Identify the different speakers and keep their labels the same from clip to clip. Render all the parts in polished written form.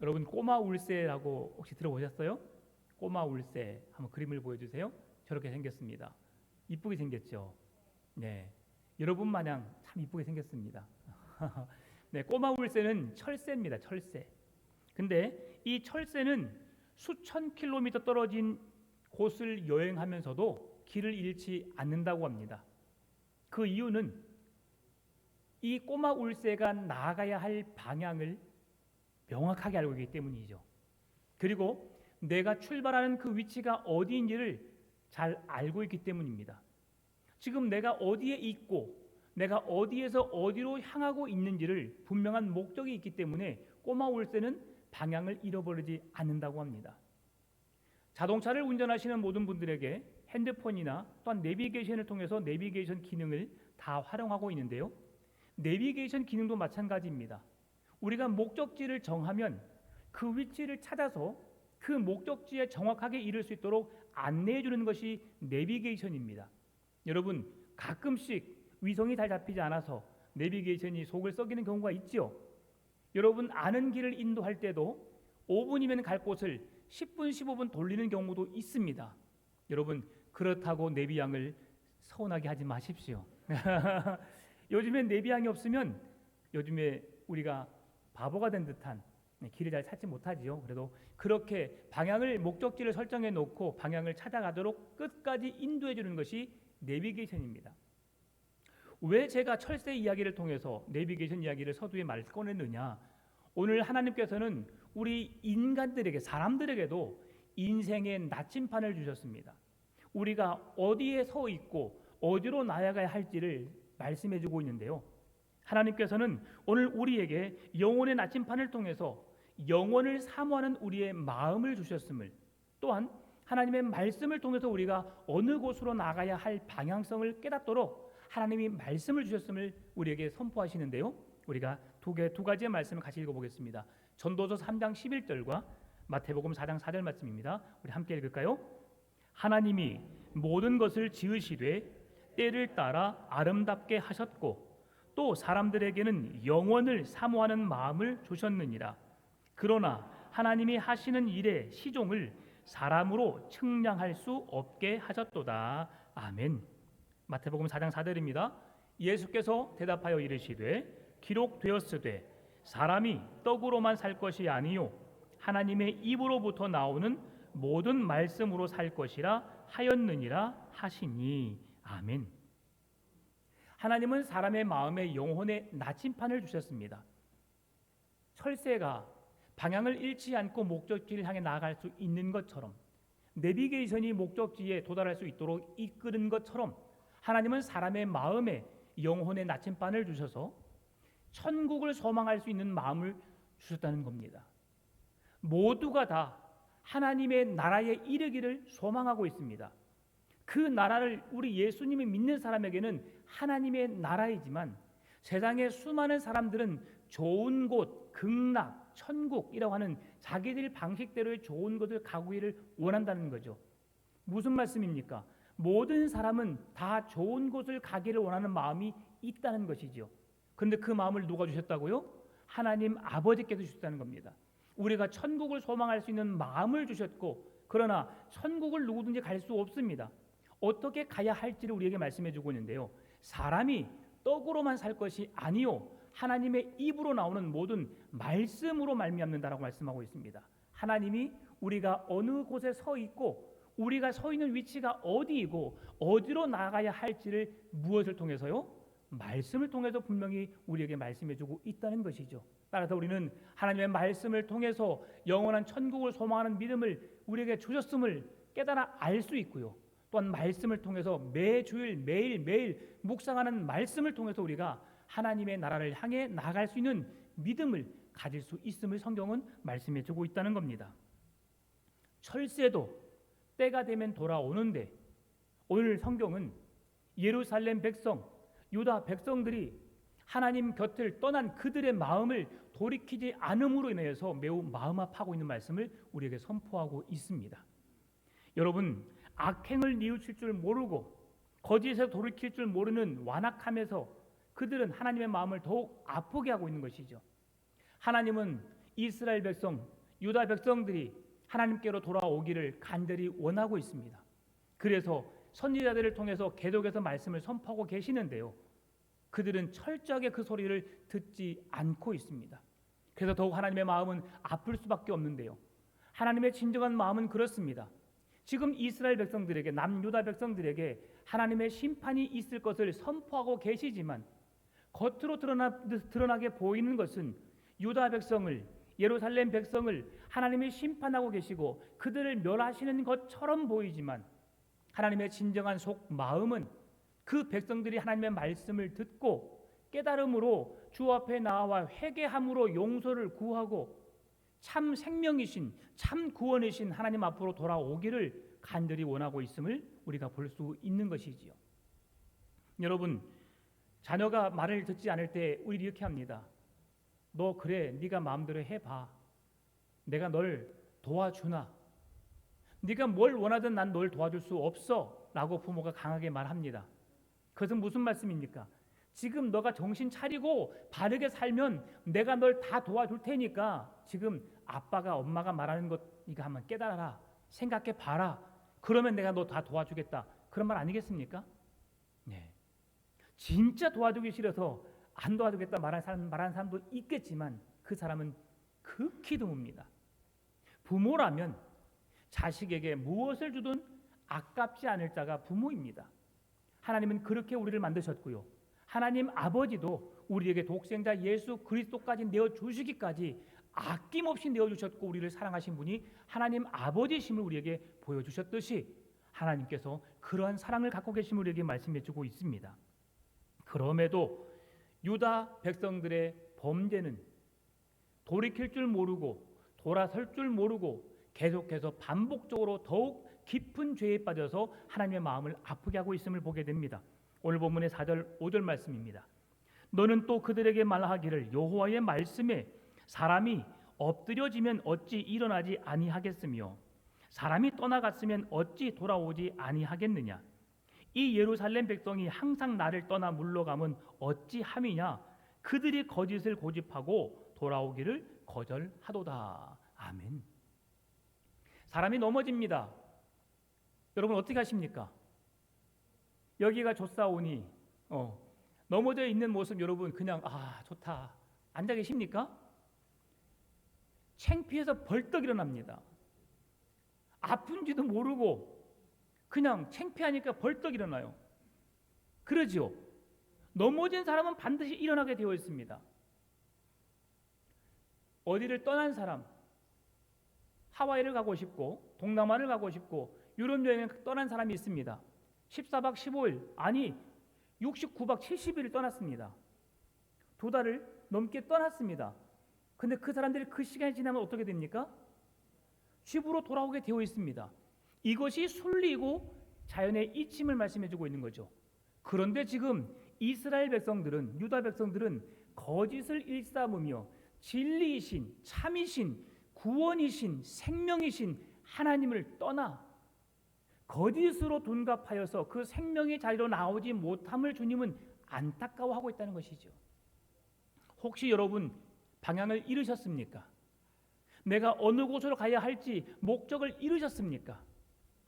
Speaker 1: 여러분 꼬마 울새라고 혹시 들어보셨어요? 꼬마 울새 한번 그림을 보여주세요. 저렇게 생겼습니다. 이쁘게 생겼죠? 네, 여러분 마냥 참 이쁘게 생겼습니다. 네, 꼬마 울새는 철새입니다. 철새. 근데 이 철새는 수천 킬로미터 떨어진 곳을 여행하면서도 길을 잃지 않는다고 합니다. 그 이유는 이 꼬마 울새가 나아가야 할 방향을 명확하게 알고 있기 때문이죠. 그리고 내가 출발하는 그 위치가 어디인지를 잘 알고 있기 때문입니다. 지금 내가 어디에 있고 내가 어디에서 어디로 향하고 있는지를 분명한 목적이 있기 때문에 꼬마 울새는 방향을 잃어버리지 않는다고 합니다. 자동차를 운전하시는 모든 분들에게 핸드폰이나 또한 내비게이션을 통해서 내비게이션 기능을 다 활용하고 있는데요. 내비게이션 기능도 마찬가지입니다. 우리가 목적지를 정하면 그 위치를 찾아서 그 목적지에 정확하게 이를 수 있도록 안내해 주는 것이 내비게이션입니다. 여러분, 가끔씩 위성이 잘 잡히지 않아서 내비게이션이 속을 썩이는 경우가 있죠. 여러분, 아는 길을 인도할 때도 5분이면 갈 곳을 10분, 15분 돌리는 경우도 있습니다. 여러분, 그렇다고 내비양을 서운하게 하지 마십시오. 요즘에 내비양이 없으면 요즘에 우리가 바보가 된 듯한 길을 잘 찾지 못하지요. 그래도 그렇게 방향을 목적지를 설정해 놓고 방향을 찾아가도록 끝까지 인도해 주는 것이 내비게이션입니다. 왜 제가 철새 이야기를 통해서 내비게이션 이야기를 서두에 말 꺼냈느냐? 오늘 하나님께서는 우리 인간들에게, 사람들에게도 인생의 나침판을 주셨습니다. 우리가 어디에 서 있고 어디로 나아가야 할지를 말씀해 주고 있는데요. 하나님께서는 오늘 우리에게 영혼의 나침판을 통해서 영원을 사모하는 우리의 마음을 주셨음을, 또한 하나님의 말씀을 통해서 우리가 어느 곳으로 나가야 할 방향성을 깨닫도록 하나님이 말씀을 주셨음을 우리에게 선포하시는데요. 우리가 두 가지의 말씀을 같이 읽어보겠습니다. 전도서 3장 11절과 마태복음 4장 4절 말씀입니다. 우리 함께 읽을까요? 하나님이 모든 것을 지으시되 때를 따라 아름답게 하셨고 또 사람들에게는 영원을 사모하는 마음을 주셨느니라. 그러나 하나님이 하시는 일의 시종을 사람으로 측량할 수 없게 하셨도다. 아멘. 마태복음 4장 4절입니다. 예수께서 대답하여 이르시되 기록되었으되 사람이 떡으로만 살 것이 아니요 하나님의 입으로부터 나오는 모든 말씀으로 살 것이라 하였느니라 하시니. 아멘. 하나님은 사람의 마음에 영혼의 나침판을 주셨습니다. 철새가 방향을 잃지 않고 목적지를 향해 나아갈 수 있는 것처럼, 내비게이션이 목적지에 도달할 수 있도록 이끄는 것처럼 하나님은 사람의 마음에 영혼의 나침판을 주셔서 천국을 소망할 수 있는 마음을 주셨다는 겁니다. 모두가 다 하나님의 나라에 이르기를 소망하고 있습니다. 그 나라를 우리 예수님이 믿는 사람에게는 하나님의 나라이지만 세상의 수많은 사람들은 좋은 곳, 극락, 천국이라고 하는 자기들 방식대로의 좋은 것을 가구기를 원한다는 거죠. 무슨 말씀입니까? 모든 사람은 다 좋은 곳을 가기를 원하는 마음이 있다는 것이죠. 그런데 그 마음을 누가 주셨다고요? 하나님 아버지께서 주셨다는 겁니다. 우리가 천국을 소망할 수 있는 마음을 주셨고, 그러나 천국을 누구든지 갈 수 없습니다. 어떻게 가야 할지를 우리에게 말씀해 주고 있는데요. 사람이 떡으로만 살 것이 아니요 하나님의 입으로 나오는 모든 말씀으로 말미암는다라고 말씀하고 있습니다. 하나님이 우리가 어느 곳에 서 있고 우리가 서 있는 위치가 어디이고 어디로 나가야 할지를 무엇을 통해서요? 말씀을 통해서 분명히 우리에게 말씀해 주고 있다는 것이죠. 따라서 우리는 하나님의 말씀을 통해서 영원한 천국을 소망하는 믿음을 우리에게 주셨음을 깨달아 알 수 있고요. 또한 말씀을 통해서 매주일 매일매일 묵상하는 말씀을 통해서 우리가 하나님의 나라를 향해 나아갈 수 있는 믿음을 가질 수 있음을 성경은 말씀해 주고 있다는 겁니다. 철새도 때가 되면 돌아오는데 오늘 성경은 예루살렘 백성, 유다 백성들이 하나님 곁을 떠난 그들의 마음을 돌이키지 않음으로 인해서 매우 마음 아파하고 있는 말씀을 우리에게 선포하고 있습니다. 여러분, 악행을 뉘우칠 줄 모르고 거짓에서 돌이킬 줄 모르는 완악함에서 그들은 하나님의 마음을 더욱 아프게 하고 있는 것이죠. 하나님은 이스라엘 백성, 유다 백성들이 하나님께로 돌아오기를 간절히 원하고 있습니다. 그래서 선지자들을 통해서 계속해서 말씀을 선포하고 계시는데요. 그들은 철저하게 그 소리를 듣지 않고 있습니다. 그래서 더욱 하나님의 마음은 아플 수밖에 없는데요. 하나님의 진정한 마음은 그렇습니다. 지금 이스라엘 백성들에게, 남유다 백성들에게 하나님의 심판이 있을 것을 선포하고 계시지만 겉으로 드러나게 보이는 것은 유다 백성을, 예루살렘 백성을 하나님이 심판하고 계시고 그들을 멸하시는 것처럼 보이지만 하나님의 진정한 속 마음은 그 백성들이 하나님의 말씀을 듣고 깨달음으로 주 앞에 나와 회개함으로 용서를 구하고 참 생명이신, 참 구원이신 하나님 앞으로 돌아오기를 간절히 원하고 있음을 우리가 볼 수 있는 것이지요. 여러분, 자녀가 말을 듣지 않을 때 우리 이렇게 합니다. 너 그래, 네가 마음대로 해봐. 내가 널 도와주나. 네가 뭘 원하든 난 널 도와줄 수 없어 라고 부모가 강하게 말합니다. 그것은 무슨 말씀입니까? 지금 너가 정신 차리고 바르게 살면 내가 널 다 도와줄 테니까 지금 아빠가 엄마가 말하는 것 이거 한번 깨달아라. 생각해 봐라. 그러면 내가 너 다 도와주겠다. 그런 말 아니겠습니까? 네. 진짜 도와주기 싫어서 안 도와주겠다 말하는 사람도 있겠지만 그 사람은 극히 드뭅니다. 부모라면 자식에게 무엇을 주든 아깝지 않을 자가 부모입니다. 하나님은 그렇게 우리를 만드셨고요. 하나님 아버지도 우리에게 독생자 예수 그리스도까지 내어주시기까지 아낌없이 내어주셨고 우리를 사랑하신 분이 하나님 아버지심을 우리에게 보여주셨듯이 하나님께서 그러한 사랑을 갖고 계심을 우리에게 말씀해주고 있습니다. 그럼에도 유다 백성들의 범죄는 돌이킬 줄 모르고 돌아설 줄 모르고 계속해서 반복적으로 더욱 깊은 죄에 빠져서 하나님의 마음을 아프게 하고 있음을 보게 됩니다. 오늘 본문의 4절 5절 말씀입니다. 너는 또 그들에게 말하기를 여호와의 말씀에 사람이 엎드려지면 어찌 일어나지 아니하겠으며 사람이 떠나갔으면 어찌 돌아오지 아니하겠느냐. 이 예루살렘 백성이 항상 나를 떠나 물러가면 어찌함이냐. 그들이 거짓을 고집하고 돌아오기를 거절하도다. 아멘. 사람이 넘어집니다. 여러분 어떻게 하십니까? 여기가 좋사오니 넘어져 있는 모습 여러분 그냥 좋다 앉아 계십니까? 창피해서 벌떡 일어납니다. 아픈지도 모르고 그냥 창피하니까 벌떡 일어나요. 그러지요. 넘어진 사람은 반드시 일어나게 되어 있습니다. 어디를 떠난 사람, 하와이를 가고 싶고 동남아를 가고 싶고 유럽 여행을 떠난 사람이 있습니다. 14박 15일 아니 69박 70일을 떠났습니다. 2달을 넘게 떠났습니다. 근데 그 사람들이 그 시간이 지나면 어떻게 됩니까? 집으로 돌아오게 되어 있습니다. 이것이 순리이고 자연의 이침을 말씀해주고 있는 거죠. 그런데 지금 이스라엘 백성들은, 유다 백성들은 거짓을 일삼으며 진리이신, 참이신, 구원이신, 생명이신 하나님을 떠나 거짓으로 둔갑하여서 그 생명의 자리로 나오지 못함을 주님은 안타까워하고 있다는 것이죠. 혹시 여러분 방향을 잃으셨습니까? 내가 어느 곳으로 가야 할지 목적을 잃으셨습니까?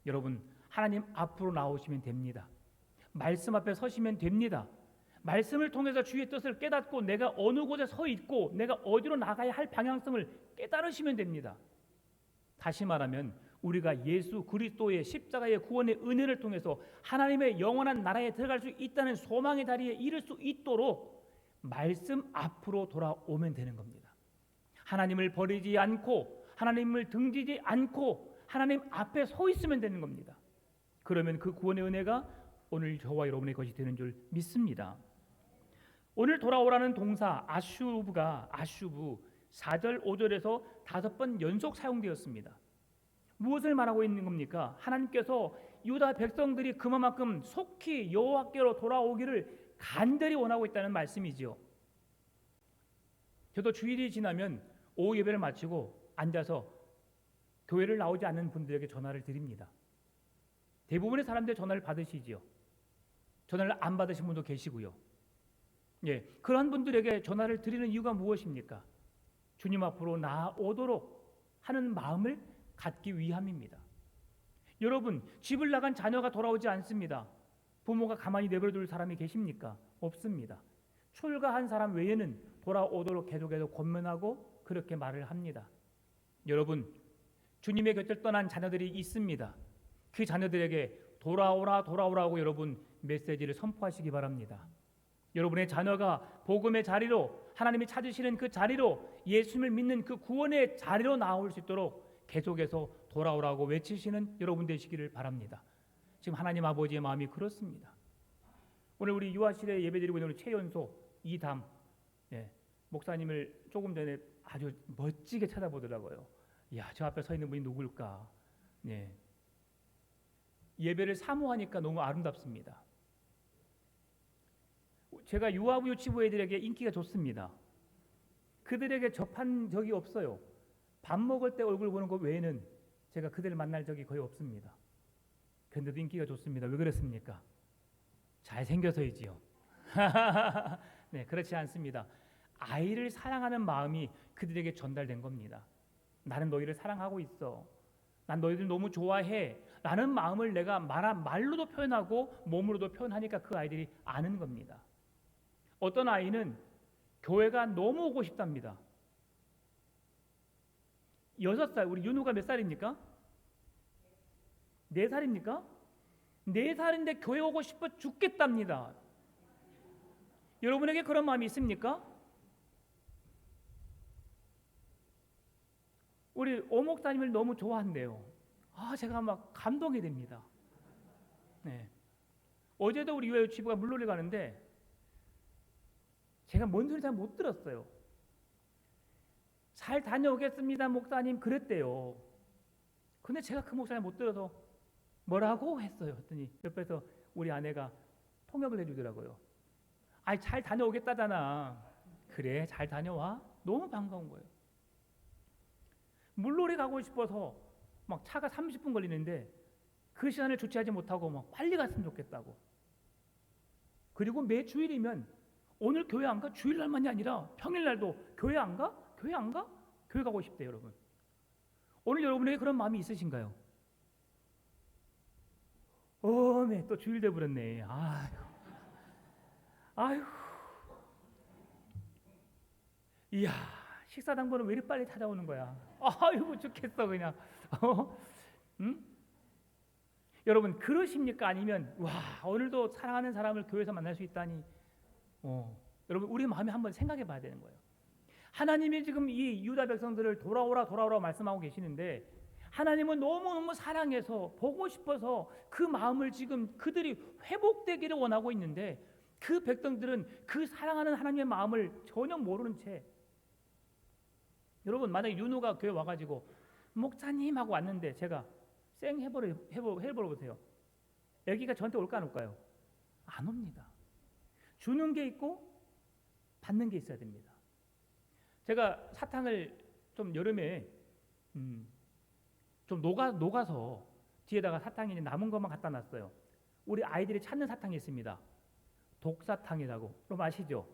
Speaker 1: 여러분 하나님 앞으로 나오시면 됩니다. 말씀 앞에 서시면 됩니다. 말씀을 통해서 주의 뜻을 깨닫고 내가 어느 곳에 서 있고 내가 어디로 나가야 할 방향성을 깨달으시면 됩니다. 다시 말하면 우리가 예수 그리스도의 십자가의 구원의 은혜를 통해서 하나님의 영원한 나라에 들어갈 수 있다는 소망의 자리에 이를 수 있도록 말씀 앞으로 돌아오면 되는 겁니다. 하나님을 버리지 않고 하나님을 등지지 않고 하나님 앞에 서 있으면 되는 겁니다. 그러면 그 구원의 은혜가 오늘 저와 여러분의 것이 되는 줄 믿습니다. 오늘 돌아오라는 동사 아슈브 4절 5절에서 5번 연속 사용되었습니다. 무엇을 말하고 있는 겁니까? 하나님께서 유다 백성들이 그만큼 속히 여호와께로 돌아오기를 간절히 원하고 있다는 말씀이지요. 저도 주일이 지나면 오후 예배를 마치고 앉아서 교회를 나오지 않는 분들에게 전화를 드립니다. 대부분의 사람들 전화를 받으시지요. 전화를 안 받으신 분도 계시고요. 그러한 분들에게 전화를 드리는 이유가 무엇입니까? 주님 앞으로 나아오도록 하는 마음을 갖기 위함입니다. 여러분, 집을 나간 자녀가 돌아오지 않습니다. 부모가 가만히 내버려둘 사람이 계십니까? 없습니다. 출가한 사람 외에는 돌아오도록 계속해서 권면하고 그렇게 말을 합니다. 여러분, 주님의 곁을 떠난 자녀들이 있습니다. 그 자녀들에게 돌아오라 돌아오라고 여러분 메시지를 선포하시기 바랍니다. 여러분의 자녀가 복음의 자리로, 하나님이 찾으시는 그 자리로, 예수님을 믿는 그 구원의 자리로 나올 수 있도록 계속해서 돌아오라고 외치시는 여러분 되시기를 바랍니다. 지금 하나님 아버지의 마음이 그렇습니다. 오늘 우리 유아실에 예배드리고 있는 우리 최연소 이담 목사님을 조금 전에 아주 멋지게 쳐다보더라고요. 야, 저 앞에 서 있는 분이 누굴까? 예배를 사모하니까 너무 아름답습니다. 제가 유아부 유치부 애들에게 인기가 좋습니다. 그들에게 접한 적이 없어요. 밥 먹을 때 얼굴 보는 것 외에는 제가 그들을 만날 적이 거의 없습니다. 그런데도 인기가 좋습니다. 왜 그렇습니까? 잘생겨서이지요. 네, 그렇지 않습니다. 아이를 사랑하는 마음이 그들에게 전달된 겁니다. 나는 너희를 사랑하고 있어. 난 너희들 너무 좋아해. 라는 마음을 내가 말로도 표현하고 몸으로도 표현하니까 그 아이들이 아는 겁니다. 어떤 아이는 교회가 너무 오고 싶답니다. 6살, 우리 윤우가 몇 살입니까? 4살입니까? 4살인데 교회 오고 싶어 죽겠답니다. 여러분에게 그런 마음이 있습니까? 우리 오 목사님을 너무 좋아한대요. 제가 막 감동이 됩니다. 네. 어제도 우리 유아 지부가 물놀이 가는데 제가 뭔 소리 잘 못 들었어요. 잘 다녀오겠습니다, 목사님 그랬대요. 근데 제가 그 목사님 못 들어서 뭐라고 했어요. 했더니 옆에서 우리 아내가 통역을 해주더라고요. 잘 다녀오겠다잖아. 그래, 잘 다녀와. 너무 반가운 거예요. 물놀이 가고 싶어서 막 차가 30분 걸리는데 그 시간을 주체하지 못하고 막 빨리 갔으면 좋겠다고. 그리고 매 주일이면 오늘 교회 안 가? 주일날만이 아니라 평일날도 교회 안 가? 교회 안 가? 교회 가고 싶대요, 여러분. 오늘 여러분에게 그런 마음이 있으신가요? 네, 또 주일 돼버렸네. 아유. 이야, 식사당번은 왜 이렇게 빨리 찾아오는 거야? 아이고 죽겠어 그냥. 응? 여러분 그러십니까? 아니면 와 오늘도 사랑하는 사람을 교회에서 만날 수 있다니. 여러분 우리 마음에 한번 생각해 봐야 되는 거예요. 하나님이 지금 이 유다 백성들을 돌아오라 말씀하고 계시는데 하나님은 너무너무 사랑해서 보고 싶어서 그 마음을 지금 그들이 회복되기를 원하고 있는데 그 백성들은 그 사랑하는 하나님의 마음을 전혀 모르는 채. 여러분 만약에 윤우가 교회 와가지고 목사님 하고 왔는데 제가 쌩 해버려 보세요. 애기가 저한테 올까 안 올까요? 안 옵니다. 주는 게 있고 받는 게 있어야 됩니다. 제가 사탕을 좀 여름에 좀 녹아서 뒤에다가 사탕이 남은 것만 갖다 놨어요. 우리 아이들이 찾는 사탕이 있습니다. 독사탕이라고. 여러분 아시죠?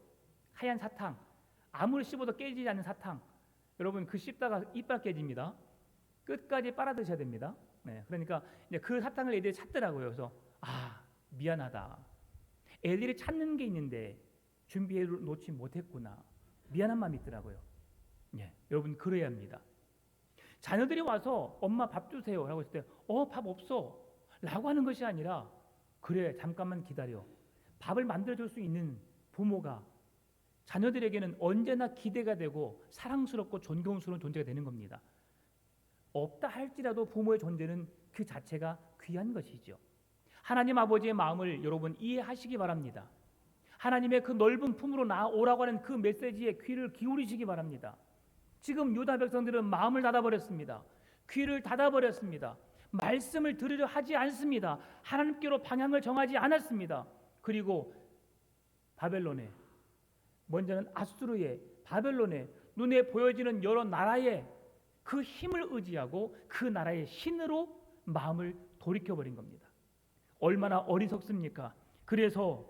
Speaker 1: 하얀 사탕. 아무리 씹어도 깨지지 않는 사탕. 여러분 그 씹다가 이빨 깨집니다. 끝까지 빨아 드셔야 됩니다. 네, 그러니까 이제 그 사탕을 애들이 찾더라고요. 그래서 미안하다. 애들이 찾는 게 있는데 준비해 놓지 못했구나. 미안한 마음이 있더라고요. 네, 여러분 그래야 합니다. 자녀들이 와서 엄마 밥 주세요 라고 했을 때 밥 없어 라고 하는 것이 아니라 그래 잠깐만 기다려. 밥을 만들어줄 수 있는 부모가 자녀들에게는 언제나 기대가 되고 사랑스럽고 존경스러운 존재가 되는 겁니다. 없다 할지라도 부모의 존재는 그 자체가 귀한 것이죠. 하나님 아버지의 마음을 여러분 이해하시기 바랍니다. 하나님의 그 넓은 품으로 나오라고 하는 그 메시지에 귀를 기울이시기 바랍니다. 지금 유다 백성들은 마음을 닫아버렸습니다. 귀를 닫아버렸습니다. 말씀을 들으려 하지 않습니다. 하나님께로 방향을 정하지 않았습니다. 그리고 바벨론에, 먼저는 아수르에, 바벨론에 눈에 보여지는 여러 나라의 그 힘을 의지하고 그 나라의 신으로 마음을 돌이켜버린 겁니다. 얼마나 어리석습니까? 그래서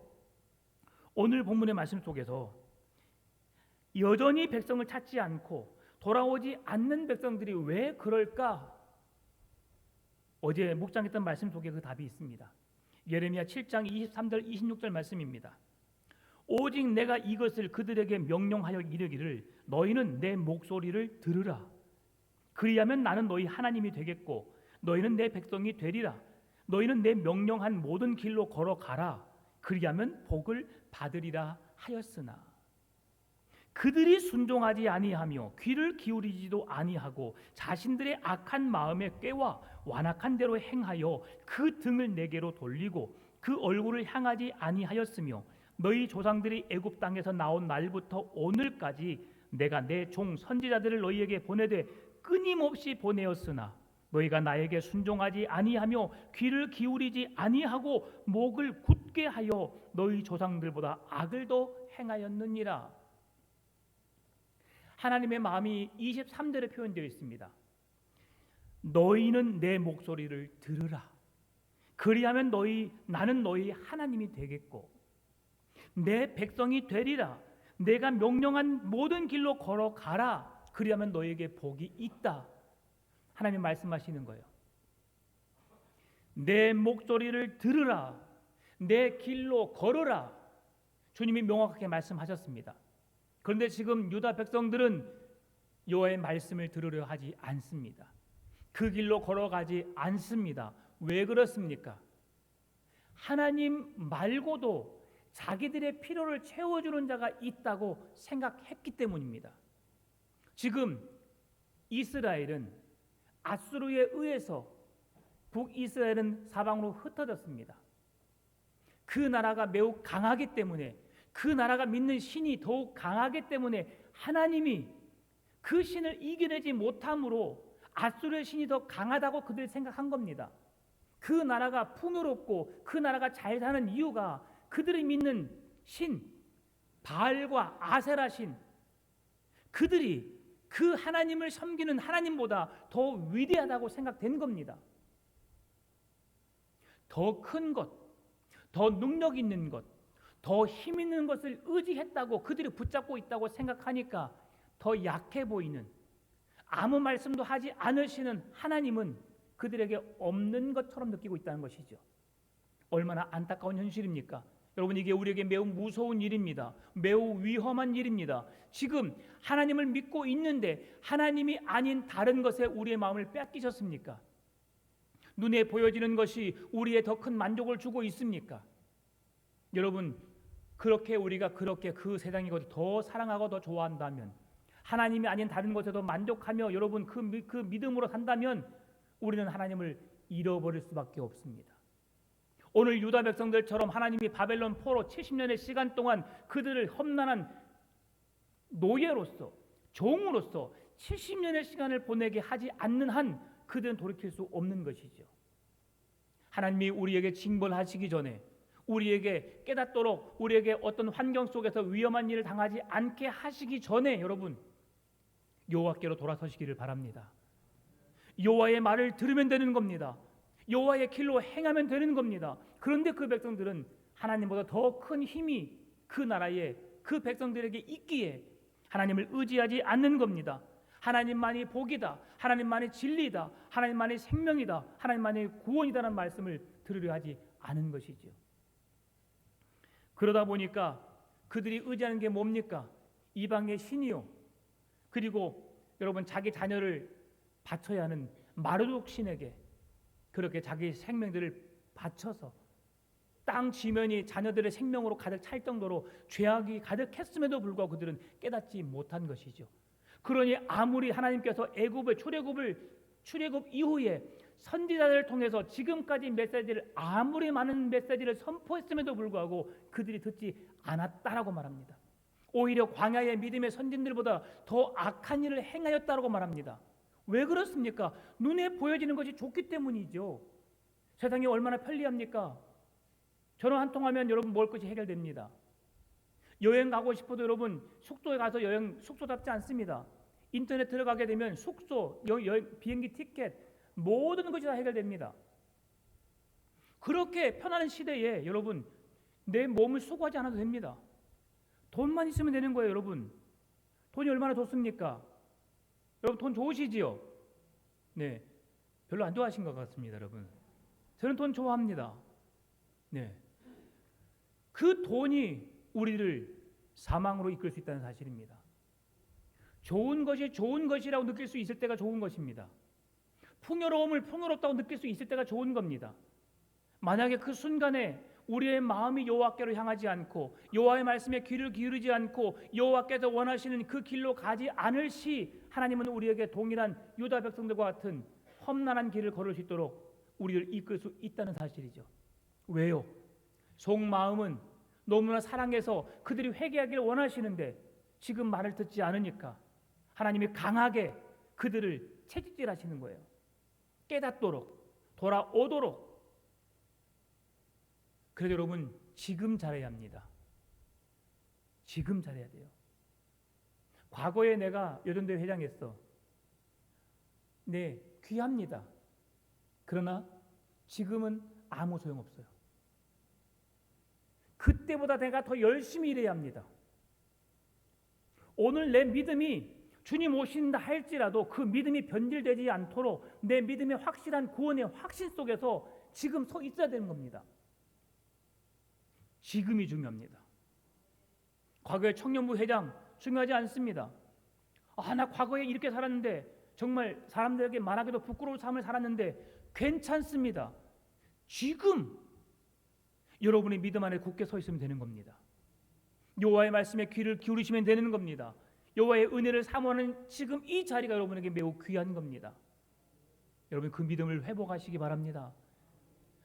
Speaker 1: 오늘 본문의 말씀 속에서 여전히 백성을 찾지 않고 돌아오지 않는 백성들이 왜 그럴까? 어제 묵상했던 말씀 속에 그 답이 있습니다. 예레미야 7장 23절 26절 말씀입니다. 오직 내가 이것을 그들에게 명령하여 이르기를 너희는 내 목소리를 들으라. 그리하면 나는 너희 하나님이 되겠고 너희는 내 백성이 되리라. 너희는 내 명령한 모든 길로 걸어가라. 그리하면 복을 받으리라 하였으나 그들이 순종하지 아니하며 귀를 기울이지도 아니하고 자신들의 악한 마음에 꾀와 완악한 대로 행하여 그 등을 내게로 돌리고 그 얼굴을 향하지 아니하였으며 너희 조상들이 애굽 땅에서 나온 날부터 오늘까지 내가 내 종 선지자들을 너희에게 보내되 끊임없이 보내었으나 너희가 나에게 순종하지 아니하며 귀를 기울이지 아니하고 목을 굳게 하여 너희 조상들보다 악을 더 행하였느니라. 하나님의 마음이 23절에 표현되어 있습니다. 너희는 내 목소리를 들으라. 그리하면 나는 너희 하나님이 되겠고 내 백성이 되리라. 내가 명령한 모든 길로 걸어가라. 그리하면 너희에게 복이 있다. 하나님 말씀하시는 거예요. 내 목소리를 들으라. 내 길로 걸으라. 주님이 명확하게 말씀하셨습니다. 그런데 지금 유다 백성들은 여호와의 말씀을 들으려 하지 않습니다. 그 길로 걸어가지 않습니다. 왜 그렇습니까? 하나님 말고도 자기들의 필요를 채워주는 자가 있다고 생각했기 때문입니다. 지금 이스라엘은 아수르에 의해서 북이스라엘은 사방으로 흩어졌습니다. 그 나라가 매우 강하기 때문에 그 나라가 믿는 신이 더욱 강하기 때문에 하나님이 그 신을 이겨내지 못함으로 아수르의 신이 더 강하다고 그들이 생각한 겁니다. 그 나라가 풍요롭고 그 나라가 잘 사는 이유가 그들이 믿는 신 바알과 아세라 신 그들이 그 하나님을 섬기는 하나님보다 더 위대하다고 생각된 겁니다. 더 큰 것, 더 능력 있는 것, 더 힘 있는 것을 의지했다고 그들이 붙잡고 있다고 생각하니까 더 약해 보이는 아무 말씀도 하지 않으시는 하나님은 그들에게 없는 것처럼 느끼고 있다는 것이죠. 얼마나 안타까운 현실입니까? 여러분, 이게 우리에게 매우 무서운 일입니다. 매우 위험한 일입니다. 지금 하나님을 믿고 있는데 하나님이 아닌 다른 것에 우리의 마음을 뺏기셨습니까? 눈에 보여지는 것이 우리의 더 큰 만족을 주고 있습니까? 여러분, 우리가 그렇게 그 세상이 더 사랑하고 더 좋아한다면, 하나님이 아닌 다른 것에도 만족하며 여러분 그 믿음으로 산다면 우리는 하나님을 잃어버릴 수밖에 없습니다. 오늘 유다 백성들처럼 하나님이 바벨론 포로 70년의 시간 동안 그들을 험난한 노예로서 종으로서 70년의 시간을 보내게 하지 않는 한 그들은 돌이킬 수 없는 것이죠. 하나님이 우리에게 징벌하시기 전에 우리에게 깨닫도록 우리에게 어떤 환경 속에서 위험한 일을 당하지 않게 하시기 전에 여러분 여호와께로 돌아서시기를 바랍니다. 여호와의 말을 들으면 되는 겁니다. 여호와의 길로 행하면 되는 겁니다. 그런데 그 백성들은 하나님보다 더 큰 힘이 그 나라에 그 백성들에게 있기에 하나님을 의지하지 않는 겁니다. 하나님만이 복이다, 하나님만이 진리다, 하나님만이 생명이다, 하나님만이 구원이다라는 말씀을 들으려 하지 않은 것이죠. 그러다 보니까 그들이 의지하는 게 뭡니까? 이방의 신이요, 그리고 여러분 자기 자녀를 바쳐야 하는 마르둑 신에게 그렇게 자기 생명들을 바쳐서 땅 지면이 자녀들의 생명으로 가득 찰 정도로 죄악이 가득했음에도 불구하고 그들은 깨닫지 못한 것이죠. 그러니 아무리 하나님께서 애굽의 출애굽 이후에 선지자들을 통해서 지금까지 메시지를 아무리 많은 메시지를 선포했음에도 불구하고 그들이 듣지 않았다라고 말합니다. 오히려 광야의 믿음의 선진들보다 더 악한 일을 행하였다라고 말합니다. 왜 그렇습니까? 눈에 보여지는 것이 좋기 때문이죠. 세상이 얼마나 편리합니까? 전화 한 통하면 여러분 먹을 것이 해결됩니다. 여행 가고 싶어도 여러분 숙소에 가서 숙소 잡지 않습니다. 인터넷 들어가게 되면 숙소, 비행기 티켓 모든 것이 다 해결됩니다. 그렇게 편안한 시대에 여러분 내 몸을 수고하지 않아도 됩니다. 돈만 있으면 되는 거예요. 여러분 돈이 얼마나 좋습니까? 여러분 돈 좋으시지요? 네, 별로 안 좋아하신 것 같습니다, 여러분. 저는 돈 좋아합니다. 네, 그 돈이 우리를 사망으로 이끌 수 있다는 사실입니다. 좋은 것이 좋은 것이라고 느낄 수 있을 때가 좋은 것입니다. 풍요로움을 풍요롭다고 느낄 수 있을 때가 좋은 겁니다. 만약에 그 순간에 우리의 마음이 여호와께로 향하지 않고 여호와의 말씀에 귀를 기울이지 않고 여호와께서 원하시는 그 길로 가지 않을 시 하나님은 우리에게 동일한 유다 백성들과 같은 험난한 길을 걸을 수 있도록 우리를 이끌 수 있다는 사실이죠. 왜요? 속마음은 너무나 사랑해서 그들이 회개하기를 원하시는데 지금 말을 듣지 않으니까 하나님이 강하게 그들을 채찍질하시는 거예요. 깨닫도록, 돌아오도록. 그래도 여러분 지금 잘해야 합니다. 지금 잘해야 돼요. 과거에 내가 여전대 회장했어. 네, 귀합니다. 그러나 지금은 아무 소용없어요. 그때보다 내가 더 열심히 일해야 합니다. 오늘 내 믿음이 주님 오신다 할지라도 그 믿음이 변질되지 않도록 내 믿음의 확실한 구원의 확신 속에서 지금 서 있어야 되는 겁니다. 지금이 중요합니다. 과거의 청년부 회장 중요하지 않습니다. 나 과거에 이렇게 살았는데 정말 사람들에게 말하기도 부끄러운 삶을 살았는데 괜찮습니다. 지금 여러분의 믿음 안에 굳게 서 있으면 되는 겁니다. 여호와의 말씀에 귀를 기울이시면 되는 겁니다. 여호와의 은혜를 사모하는 지금 이 자리가 여러분에게 매우 귀한 겁니다. 여러분 그 믿음을 회복하시기 바랍니다.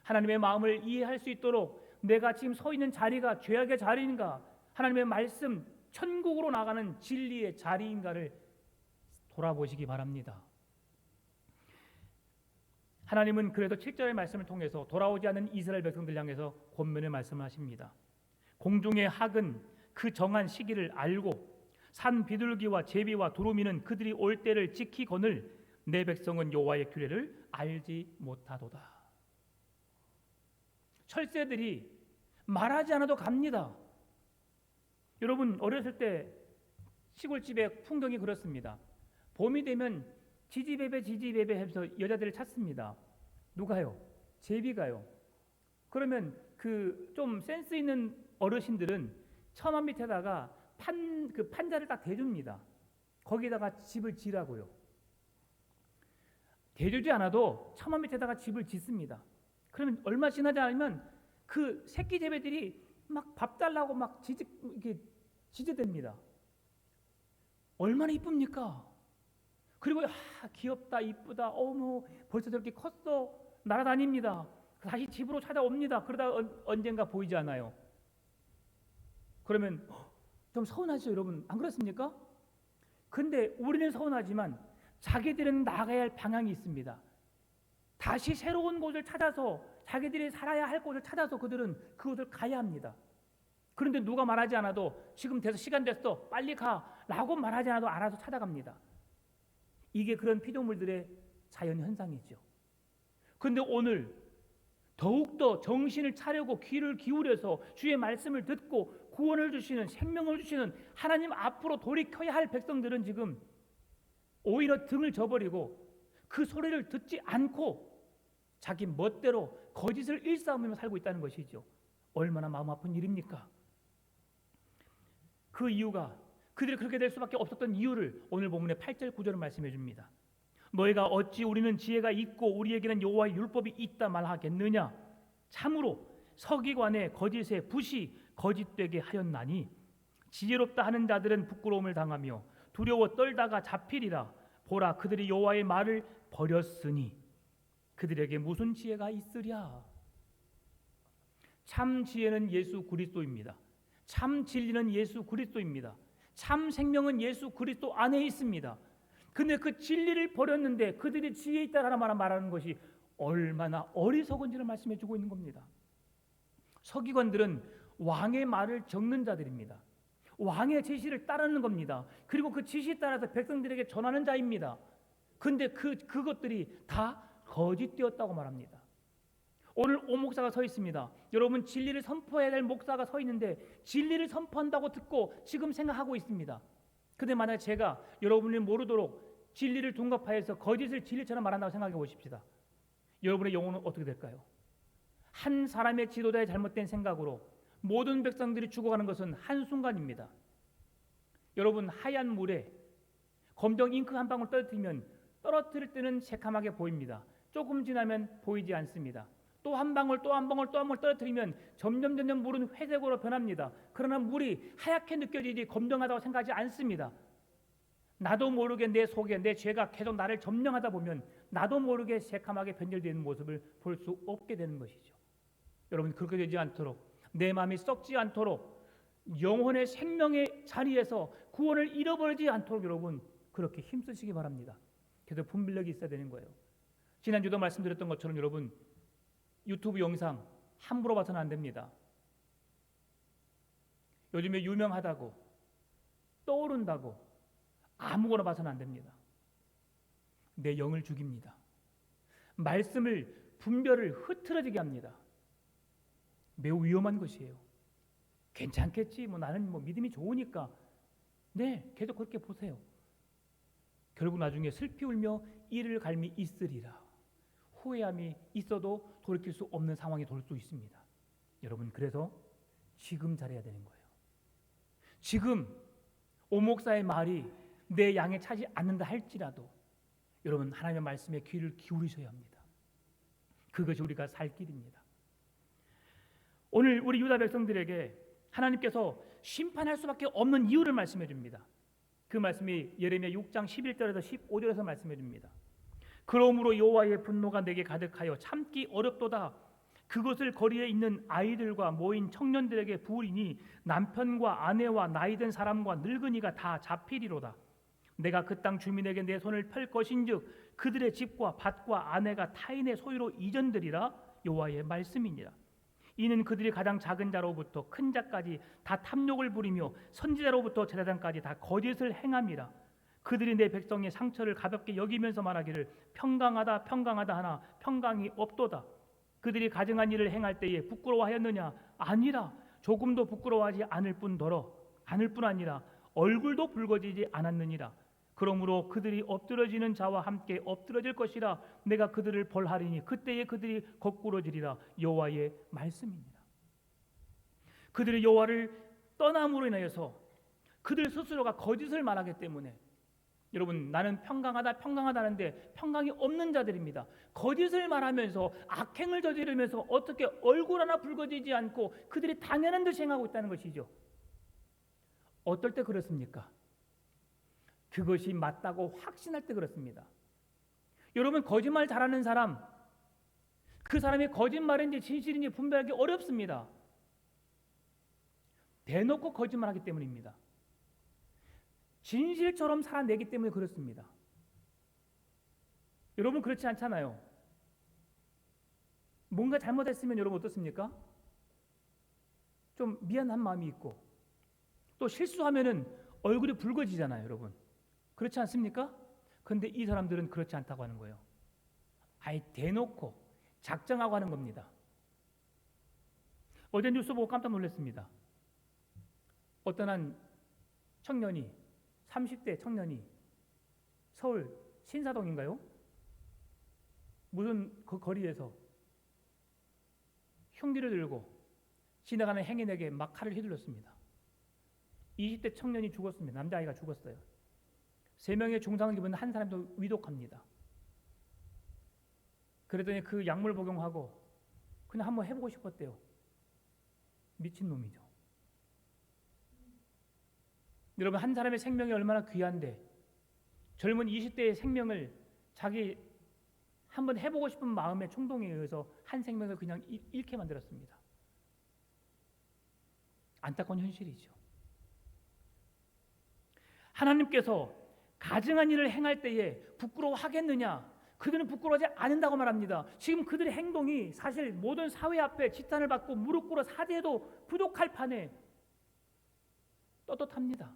Speaker 1: 하나님의 마음을 이해할 수 있도록 내가 지금 서 있는 자리가 죄악의 자리인가, 하나님의 말씀 천국으로 나가는 진리의 자리인가를 돌아보시기 바랍니다. 하나님은 그래도 7절의 말씀을 통해서 돌아오지 않은 이스라엘 백성들 향해서 권면의 말씀을 하십니다. 공중의 학은 그 정한 시기를 알고 산 비둘기와 제비와 두루미는 그들이 올 때를 지키거늘 내 백성은 여호와의 규례를 알지 못하도다. 철새들이 말하지 않아도 갑니다. 여러분 어렸을 때 시골집의 풍경이 그렇습니다. 봄이 되면 지지배배 지지배배 해서 여자들을 찾습니다. 누가요? 제비가요. 그러면 그 좀 센스 있는 어르신들은 처마 밑에다가 그 판자를 딱 대줍니다. 거기다가 집을 지라고요. 대주지 않아도 처마 밑에다가 집을 짓습니다. 그러면 얼마 지나지 않으면 그 새끼 제비들이 막 밥 달라고 막 이렇게 지저댑니다. 얼마나 이쁩니까? 그리고 귀엽다, 이쁘다, 어머 벌써 저렇게 컸어, 날아다닙니다. 다시 집으로 찾아옵니다. 그러다 언젠가 보이지 않아요. 그러면 좀 서운하죠, 여러분? 안 그렇습니까? 근데 우리는 서운하지만 자기들은 나가야 할 방향이 있습니다. 다시 새로운 곳을 찾아서 자기들이 살아야 할 곳을 찾아서 그들은 그곳을 가야 합니다. 그런데 누가 말하지 않아도 지금 돼서 시간 됐어, 빨리 가 라고 말하지 않아도 알아서 찾아갑니다. 이게 그런 피조물들의 자연 현상이죠. 그런데 오늘 더욱더 정신을 차리고 귀를 기울여서 주의 말씀을 듣고 구원을 주시는, 생명을 주시는 하나님 앞으로 돌이켜야 할 백성들은 지금 오히려 등을 저버리고 그 소리를 듣지 않고 자기 멋대로 거짓을 일삼으며 살고 있다는 것이죠. 얼마나 마음 아픈 일입니까? 그 이유가, 그들이 그렇게 될 수밖에 없었던 이유를 오늘 본문의 8절 9절은 말씀해 줍니다. 너희가 어찌 우리는 지혜가 있고 우리에게는 여호와의 율법이 있다 말하겠느냐? 참으로 서기관의 거짓에 붓이 거짓되게 하였나니 지혜롭다 하는 자들은 부끄러움을 당하며 두려워 떨다가 잡히리라. 보라, 그들이 여호와의 말을 버렸으니 그들에게 무슨 지혜가 있으랴? 참 지혜는 예수 그리스도입니다. 참 진리는 예수 그리스도입니다. 참 생명은 예수 그리스도 안에 있습니다. 근데 그 진리를 버렸는데 그들이 지혜 있다라는 말하는 것이 얼마나 어리석은지를 말씀해 주고 있는 겁니다. 서기관들은 왕의 말을 적는 자들입니다. 왕의 지시를 따르는 겁니다. 그리고 그 지시에 따라서 백성들에게 전하는 자입니다. 근데 그것들이 다 거짓되었다고 말합니다. 오늘 오 목사가 서 있습니다. 여러분 진리를 선포해야 될 목사가 서 있는데 진리를 선포한다고 듣고 지금 생각하고 있습니다. 근데 만약 제가 여러분이 모르도록 진리를 둔갑하여서 거짓을 진리처럼 말한다고 생각해 보십시다. 여러분의 영혼은 어떻게 될까요? 한 사람의 지도자의 잘못된 생각으로 모든 백성들이 죽어가는 것은 한순간입니다. 여러분, 하얀 물에 검정 잉크 한 방울 떨어뜨릴 때는 새카맣게 보입니다. 조금 지나면 보이지 않습니다. 또 한 방울 또 한 방울 떨어뜨리면 점점 물은 회색으로 변합니다. 그러나 물이 하얗게 느껴지지 검정하다고 생각하지 않습니다. 나도 모르게 내 속에 내 죄가 계속 나를 점령하다 보면 나도 모르게 새카맣게 변질되는 모습을 볼 수 없게 되는 것이죠. 여러분, 그렇게 되지 않도록, 내 마음이 썩지 않도록, 영혼의 생명의 자리에서 구원을 잃어버리지 않도록 여러분 그렇게 힘쓰시기 바랍니다. 계속 분별력이 있어야 되는 거예요. 지난주도 말씀드렸던 것처럼 여러분, 유튜브 영상 함부로 봐서는 안 됩니다. 요즘에 유명하다고 떠오른다고 아무거나 봐서는 안 됩니다. 내 영을 죽입니다. 말씀을 분별을 흐트러지게 합니다. 매우 위험한 것이에요. 괜찮겠지, 나는 믿음이 좋으니까. 네, 계속 그렇게 보세요. 결국 나중에 슬피 울며 이를 갈미 있으리라. 후회함이 있어도 돌이킬 수 없는 상황이 될 수 있습니다. 여러분, 그래서 지금 잘해야 되는 거예요. 지금 오 목사의 말이 내 양에 차지 않는다 할지라도 여러분, 하나님의 말씀에 귀를 기울이셔야 합니다. 그것이 우리가 살 길입니다. 오늘 우리 유다 백성들에게 하나님께서 심판할 수밖에 없는 이유를 말씀해 줍니다. 그 말씀이 예레미야 6장 11절에서 15절에서 말씀해 줍니다. 그러므로 여호와의 분노가 내게 가득하여 참기 어렵도다. 그것을 거리에 있는 아이들과 모인 청년들에게 부으리니 남편과 아내와 나이든 사람과 늙은이가 다 잡히리로다. 내가 그 땅 주민에게 내 손을 펼 것인즉 그들의 집과 밭과 아내가 타인의 소유로 이전되리라. 여호와의 말씀이니라. 이는 그들이 가장 작은 자로부터 큰 자까지 다 탐욕을 부리며 선지자로부터 제사장까지 다 거짓을 행함이라. 그들이 내 백성의 상처를 가볍게 여기면서 말하기를 평강하다 하나 평강이 없도다. 그들이 가증한 일을 행할 때에 부끄러워하였느냐? 아니라 조금도 부끄러워하지 않을 뿐 아니라 얼굴도 붉어지지 않았느니라. 그러므로 그들이 엎드러지는 자와 함께 엎드러질 것이라. 내가 그들을 벌하리니 그때에 그들이 거꾸러지리라. 여호와의 말씀입니다. 그들이 여호와를 떠남으로 인하여서 그들 스스로가 거짓을 말하기 때문에 여러분, 나는 평강하다 하는데 평강이 없는 자들입니다. 거짓을 말하면서 악행을 저지르면서 어떻게 얼굴 하나 붉어지지 않고 그들이 당연한 듯이 행하고 있다는 것이죠. 어떨 때 그렇습니까? 그것이 맞다고 확신할 때 그렇습니다. 여러분, 거짓말 잘하는 사람, 그 사람이 거짓말인지 진실인지 분별하기 어렵습니다. 대놓고 거짓말하기 때문입니다. 진실처럼 살아내기 때문에 그렇습니다. 여러분, 그렇지 않잖아요. 뭔가 잘못했으면 여러분 어떻습니까? 좀 미안한 마음이 있고 또 실수하면은 얼굴이 붉어지잖아요, 여러분. 그렇지 않습니까? 그런데 이 사람들은 그렇지 않다고 하는 거예요. 아예 대놓고 작정하고 하는 겁니다. 어제 뉴스 보고 깜짝 놀랐습니다. 어떤 한 청년이 30대 청년이 서울 신사동인가요? 무슨 그 거리에서 흉기를 들고 지나가는 행인에게 막 칼을 휘둘렀습니다. 20대 청년이 죽었습니다. 남자아이가 죽었어요. 3명의 중상을 입은 한 사람도 위독합니다. 그러더니 그 약물 복용하고 그냥 한번 해보고 싶었대요. 미친놈이죠. 여러분, 한 사람의 생명이 얼마나 귀한데 젊은 20대의 생명을 자기 한번 해보고 싶은 마음의衝동에 의해서 한 생명을 그냥 잃게 만들었습니다. 안타까운 현실이죠. 하나님께서 가증한 일을 행할 때에 부끄러워하겠느냐? 그들은 부끄러워하지 않는다고 말합니다. 지금 그들의 행동이 사실 모든 사회 앞에 지탄을 받고 무릎 꿇어 사죄해도 부족할 판에 떳떳합니다.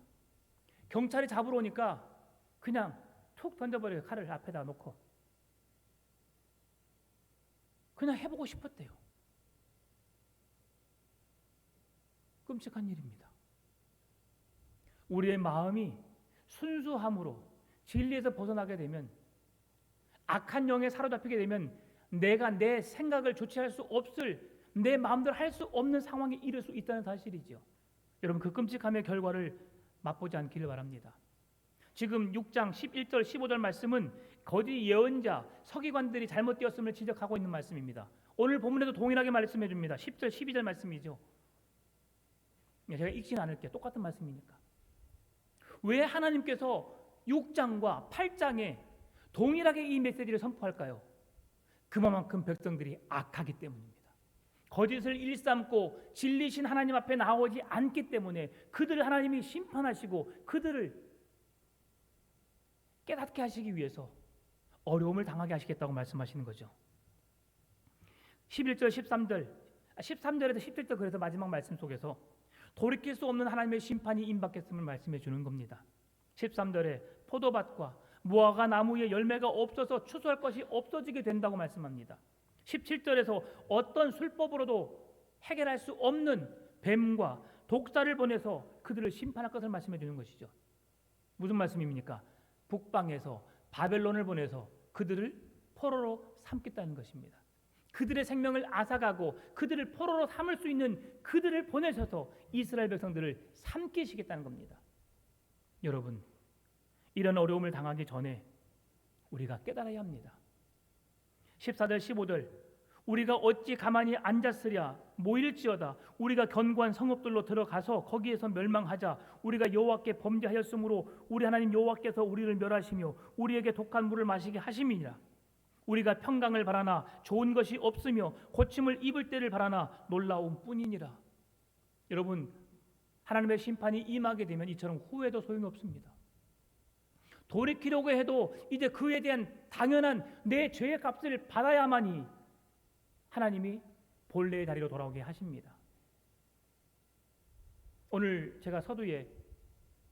Speaker 1: 경찰이 잡으러 오니까 그냥 툭 던져버려요. 칼을 앞에다 놓고. 그냥 해보고 싶었대요. 끔찍한 일입니다. 우리의 마음이 순수함으로 진리에서 벗어나게 되면, 악한 영에 사로잡히게 되면 내가 내 생각을 조치할 수 없을, 내 마음대로 할 수 없는 상황에 이를 수 있다는 사실이죠. 여러분, 그 끔찍함의 결과를 맛보지 않기를 바랍니다. 지금 6장 11절 15절 말씀은 거짓 예언자 서기관들이 잘못되었음을 지적하고 있는 말씀입니다. 오늘 본문에도 동일하게 말씀해 줍니다. 10절 12절 말씀이죠. 제가 읽지는 않을게요. 똑같은 말씀이니까. 왜 하나님께서 6장과 8장에 동일하게 이 메시지를 선포할까요? 그만큼 백성들이 악하기 때문입니다. 거짓을 일삼고 진리신 하나님 앞에 나오지 않기 때문에 그들을 하나님이 심판하시고 그들을 깨닫게 하시기 위해서 어려움을 당하게 하시겠다고 말씀하시는 거죠. 11절 13절에서 17절, 그래서 마지막 말씀 속에서 돌이킬 수 없는 하나님의 심판이 임박했음을 말씀해 주는 겁니다. 13절에 포도밭과 무화과 나무에 열매가 없어서 추수할 것이 없어지게 된다고 말씀합니다. 17절에서 어떤 술법으로도 해결할 수 없는 뱀과 독사를 보내서 그들을 심판할 것을 말씀해 주는 것이죠. 무슨 말씀입니까? 북방에서 바벨론을 보내서 그들을 포로로 삼겠다는 것입니다. 그들의 생명을 앗아가고 그들을 포로로 삼을 수 있는 그들을 보내셔서 이스라엘 백성들을 삼키시겠다는 겁니다. 여러분, 이런 어려움을 당하기 전에 우리가 깨달아야 합니다. 14절 15절, 우리가 어찌 가만히 앉았으랴, 모일지어다. 우리가 견고한 성읍들로 들어가서 거기에서 멸망하자. 우리가 여호와께 범죄하였으므로 우리 하나님 여호와께서 우리를 멸하시며 우리에게 독한 물을 마시게 하심이니라. 우리가 평강을 바라나 좋은 것이 없으며 고침을 입을 때를 바라나 놀라움 뿐이니라. 여러분, 하나님의 심판이 임하게 되면 이처럼 후회도 소용이 없습니다. 돌이키려고 해도 이제 그에 대한 당연한 내 죄의 값을 받아야만이 하나님이 본래의 자리로 돌아오게 하십니다. 오늘 제가 서두에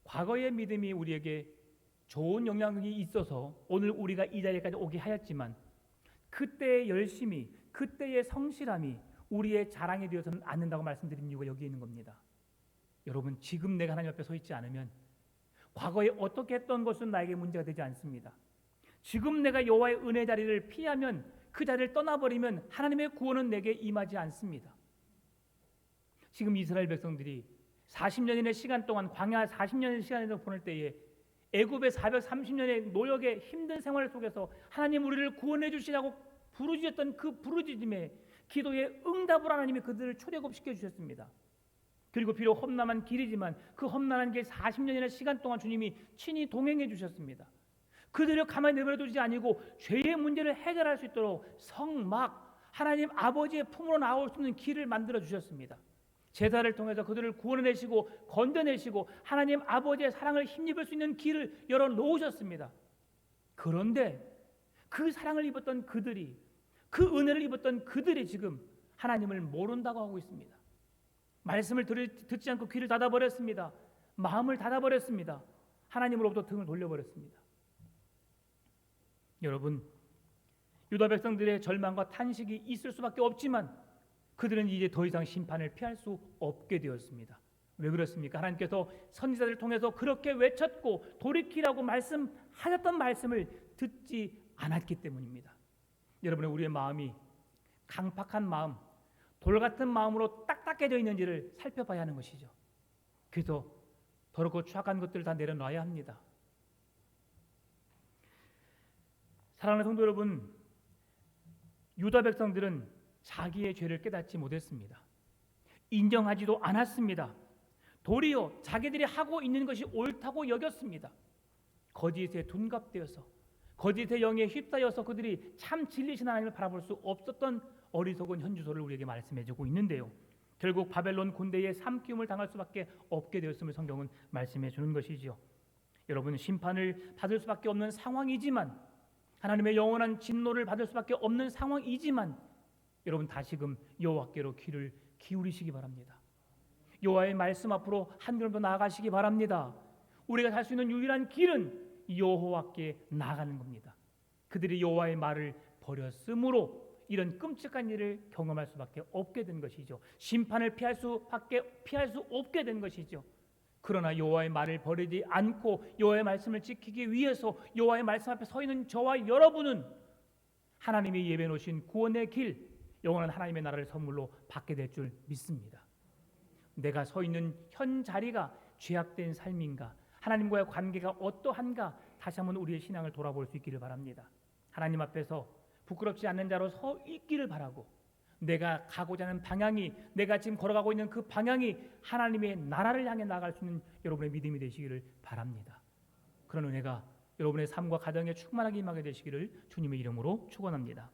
Speaker 1: 과거의 믿음이 우리에게 좋은 영향이 있어서 오늘 우리가 이 자리까지 오게 하였지만 그때의 열심이, 그때의 성실함이 우리의 자랑이 되어서는 안 된다고 말씀드린 이유가 여기에 있는 겁니다. 여러분, 지금 내가 하나님 앞에 서 있지 않으면 과거에 어떻게 했던 것은 나에게 문제가 되지 않습니다. 지금 내가 여호와의 은혜 자리를 피하면, 그 자리를 떠나버리면 하나님의 구원은 내게 임하지 않습니다. 지금 이스라엘 백성들이 40년의 시간 동안, 광야 40년의 시간을 보낼 때에 애굽의 430년의 노역의 힘든 생활 속에서 하나님 우리를 구원해 주시라고 부르짖었던 그 부르짖음에, 기도에 응답을 하나님이 그들을 출애굽시켜 주셨습니다. 그리고 비록 험난한 길이지만 그 험난한 길 40년이나 시간 동안 주님이 친히 동행해 주셨습니다. 그들을 가만히 내버려두지 아니고 죄의 문제를 해결할 수 있도록 성막, 하나님 아버지의 품으로 나올 수 있는 길을 만들어 주셨습니다. 제사를 통해서 그들을 구원해내시고 건져내시고 하나님 아버지의 사랑을 힘입을 수 있는 길을 열어놓으셨습니다. 그런데 그 사랑을 입었던 그들이, 그 은혜를 입었던 그들이 지금 하나님을 모른다고 하고 있습니다. 말씀을 듣지 않고 귀를 닫아버렸습니다. 마음을 닫아버렸습니다. 하나님으로부터 등을 돌려버렸습니다. 여러분, 유다 백성들의 절망과 탄식이 있을 수밖에 없지만 그들은 이제 더 이상 심판을 피할 수 없게 되었습니다. 왜 그렇습니까? 하나님께서 선지자들을 통해서 그렇게 외쳤고 돌이키라고 말씀하셨던 말씀을 듣지 않았기 때문입니다. 여러분의 우리의 마음이 강팍한 마음, 돌 같은 마음으로 딱딱해져 있는지를 살펴봐야 하는 것이죠. 그래서 더럽고 추악한 것들을 다 내려놔야 합니다. 사랑하는 성도 여러분, 유다 백성들은 자기의 죄를 깨닫지 못했습니다. 인정하지도 않았습니다. 도리어 자기들이 하고 있는 것이 옳다고 여겼습니다. 거짓에 둔갑되어서, 거짓의 영에 휩싸여서 그들이 참 진리신 하나님을 바라볼 수 없었던 어리석은 현주소를 우리에게 말씀해주고 있는데요. 결국 바벨론 군대의 삼키움을 당할 수밖에 없게 되었음을 성경은 말씀해주는 것이죠. 여러분, 심판을 받을 수밖에 없는 상황이지만, 하나님의 영원한 진노를 받을 수밖에 없는 상황이지만, 여러분 다시금 여호와께로 귀를 기울이시기 바랍니다. 여호와의 말씀 앞으로 한 걸음 더 나아가시기 바랍니다. 우리가 살 수 있는 유일한 길은 여호와께 나아가는 겁니다. 그들이 여호와의 말을 버렸으므로 이런 끔찍한 일을 경험할 수밖에 없게 된 것이죠. 심판을 피할 수 없게 된 것이죠. 그러나 여호와의 말을 버리지 않고 여호와의 말씀을 지키기 위해서 여호와의 말씀 앞에 서 있는 저와 여러분은 하나님이 예비해 놓으신 구원의 길, 영원한 하나님의 나라를 선물로 받게 될 줄 믿습니다. 내가 서 있는 현 자리가 죄악된 삶인가, 하나님과의 관계가 어떠한가, 다시 한번 우리의 신앙을 돌아볼 수 있기를 바랍니다. 하나님 앞에서 부끄럽지 않는 자로 서 있기를 바라고, 내가 가고자 하는 방향이, 내가 지금 걸어가고 있는 그 방향이 하나님의 나라를 향해 나아갈 수 있는 여러분의 믿음이 되시기를 바랍니다. 그런 은혜가 여러분의 삶과 가정에 충만하게 임하게 되시기를 주님의 이름으로 축원합니다.